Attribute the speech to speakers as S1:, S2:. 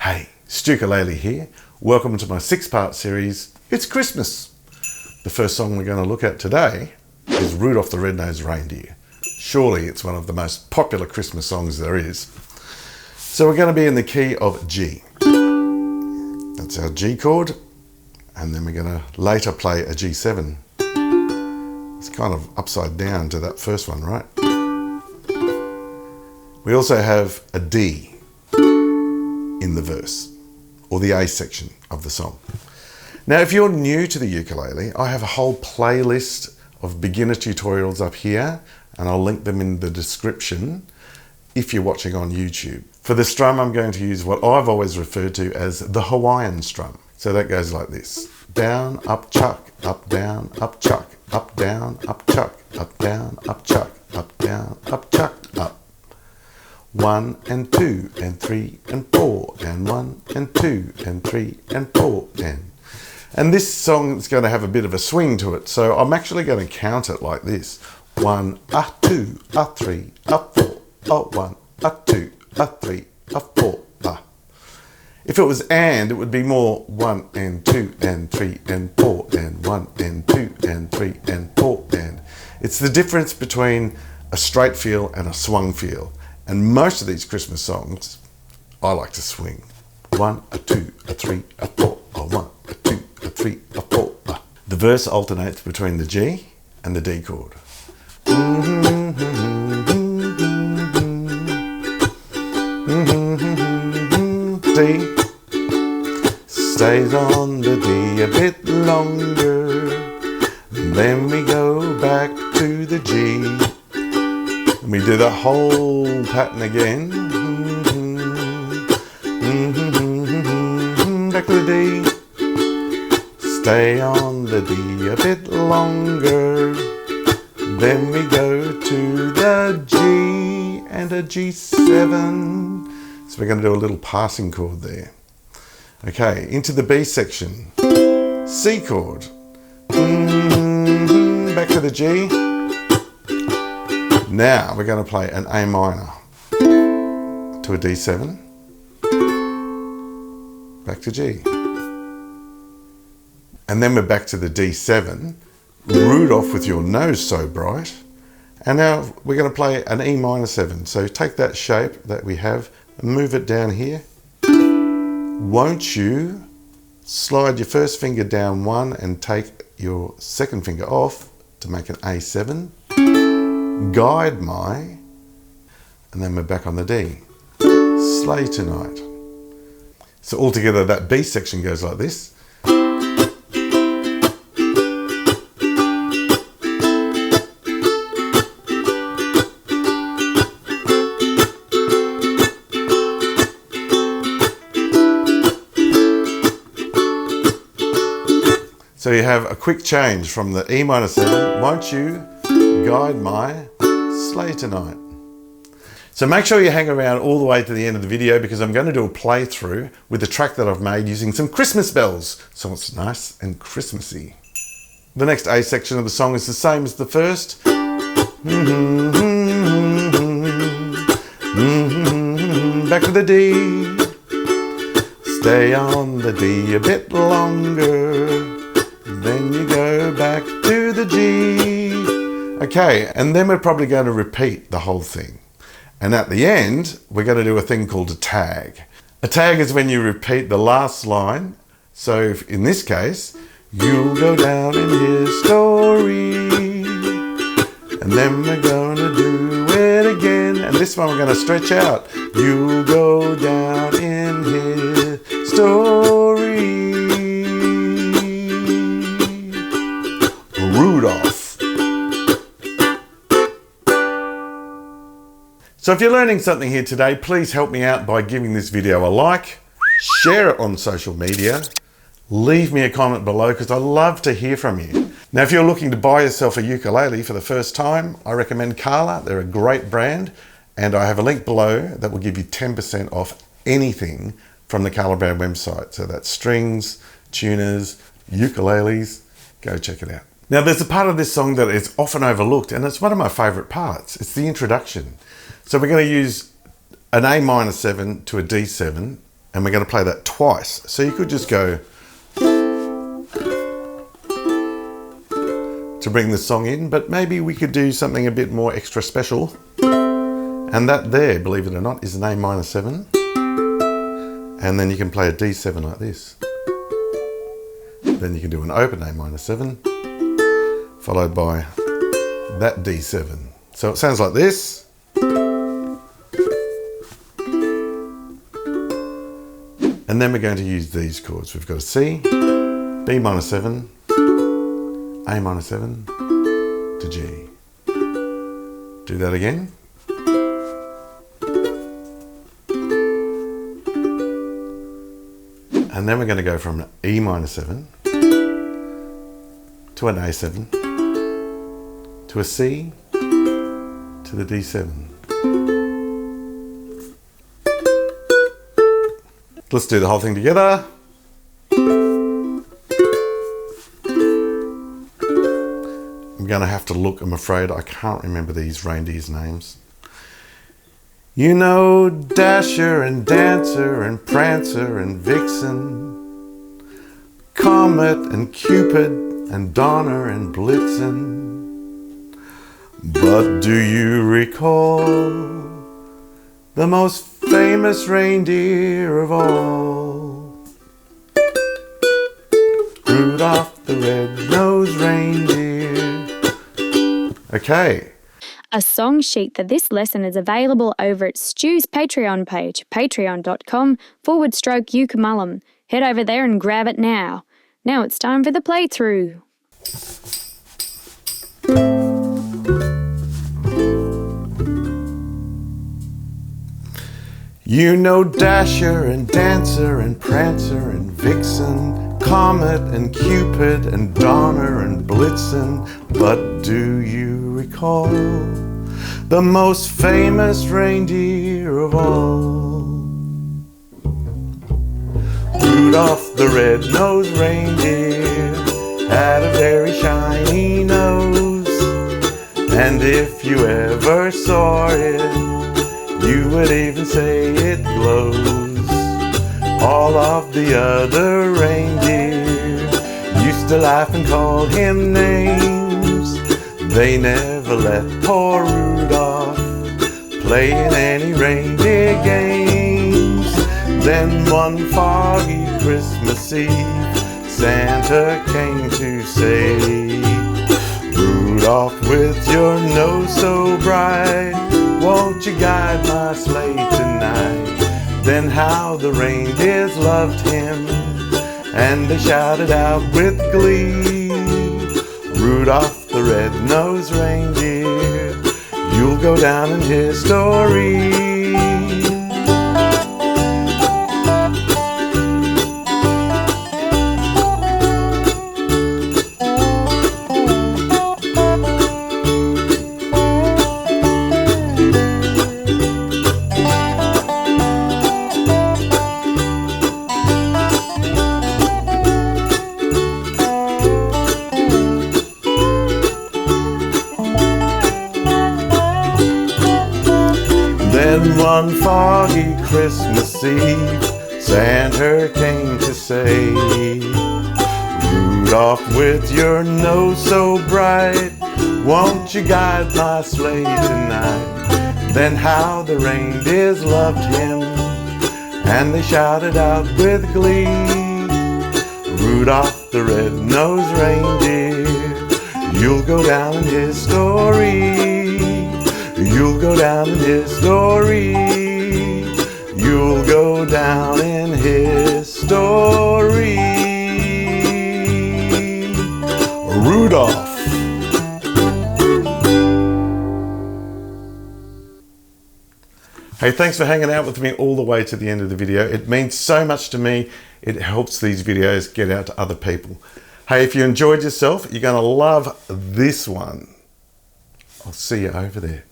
S1: Hey, Ukulele here. Welcome to my 6-part series, It's Christmas. The first song we're going to look at today is Rudolph the Red-Nosed Reindeer. Surely it's one of the most popular Christmas songs there is. So we're going to be in the key of G. That's our G chord. And then we're going to later play a G7. It's kind of upside down to that first one, right? We also have a D in the verse, or the A section of the song. Now, if you're new to the ukulele, I have a whole playlist of beginner tutorials up here, and I'll link them in the description if you're watching on YouTube. For the strum, I'm going to use what I've always referred to as the Hawaiian strum. So that goes like this. Down, up, chuck, up, down, up, chuck, up, down, up, chuck, up, down, up, chuck, up, down, up, chuck, up. 1 and 2 and 3 and 4 and 1 and 2 and 3 and 4 and this song is going to have a bit of a swing to it, so I'm actually going to count it like this: 1, 2, 3, 4, 1, 2, 3, 4. If it was and, it would be more 1 and 2 and 3 and 4 and 1 and 2 and 3 and 4 and. It's the difference between a straight feel and a swung feel. And most of these Christmas songs, I like to swing. 1, 2, 3, 4, 1, 2, 3, 4. The verse alternates between the G and the D chord. D stays on the D a bit longer. Then we go back to the G. And we do the whole pattern again. Back to the D. Stay on the D a bit longer. Then we go to the G and a G7. So we're going to do a little passing chord there. Okay, into the B section. C chord. Back to the G. Now we're going to play an A minor to a D7, back to G. And then we're back to the D7, Rudolph with your nose so bright. And now we're going to play an E minor 7. So take that shape that we have and move it down here. Won't you slide your first finger down 1 and take your second finger off to make an A7? Guide my, and then we're back on the D. Sleigh tonight. So altogether that B section goes like this. So you have a quick change from the E minor 7, won't you guide my sleigh tonight. So make sure you hang around all the way to the end of the video, because I'm going to do a playthrough with the track that I've made using some Christmas bells, so it's nice and Christmassy. The next A section of the song is the same as the first. Back to the D. Stay on the D a bit longer. Then you go back to the G. Okay, and then we're probably going to repeat the whole thing. And at the end, we're going to do a thing called a tag. A tag is when you repeat the last line. So if, in this case, you'll go down in history. And then we're going to do it again. And this one we're going to stretch out. You'll go down in history. Rudolph. So if you're learning something here today, please help me out by giving this video a like, share it on social media, leave me a comment below, because I love to hear from you. Now, if you're looking to buy yourself a ukulele for the first time, I recommend Kala. They're a great brand, and I have a link below that will give you 10% off anything from the Kala brand website. So that's strings, tuners, ukuleles. Go check it out. Now, there's a part of this song that is often overlooked, and it's one of my favorite parts. It's the introduction. So we're going to use an A minor 7 to a D7 And we're going to play that twice. So you could just go to bring the song in, but maybe we could do something a bit more extra special. And that there, believe it or not, is an A minor 7. And then you can play a D7 like this. Then you can do an open A minor 7, followed by that D7. So it sounds like this. And then we're going to use these chords. We've got a C, B minor 7, A minor 7 to G. Do that again. And then we're going to go from an E minor 7 to an A7 to a C to the D7. Let's do the whole thing together. I'm going to have to look, I'm afraid. I can't remember these reindeers' names. You know, Dasher and Dancer and Prancer and Vixen, Comet and Cupid and Donner and Blitzen. But do you recall the most famous reindeer of all? Rudolph the red-nosed reindeer. Okay.
S2: A song sheet for this lesson is available over at Stu's Patreon page, patreon.com/ukulele. Head over there and grab it now. Now it's time for the playthrough.
S1: You know Dasher and Dancer and Prancer and Vixen, Comet and Cupid and Donner and Blitzen. But do you recall the most famous reindeer of all? Rudolph the red-nosed reindeer had a very shiny nose, and if you ever saw it, you would even say it glows. All of the other reindeer used to laugh and call him names. They never let poor Rudolph play in any reindeer games. Then one foggy Christmas Eve, Santa came to say, Rudolph, with your nose so bright, won't you guide my sleigh tonight? Then how the reindeers loved him, and they shouted out with glee, Rudolph the red-nosed reindeer, you'll go down in history. Then one foggy Christmas Eve, Santa came to say, Rudolph, with your nose so bright, won't you guide my sleigh tonight? Then how the reindeers loved him, and they shouted out with glee, Rudolph the red-nosed reindeer, you'll go down in history. You'll go down in history. You'll go down in history. Rudolph. Hey, thanks for hanging out with me all the way to the end of the video. It means so much to me. It helps these videos get out to other people. Hey, if you enjoyed yourself, you're going to love this one. I'll see you over there.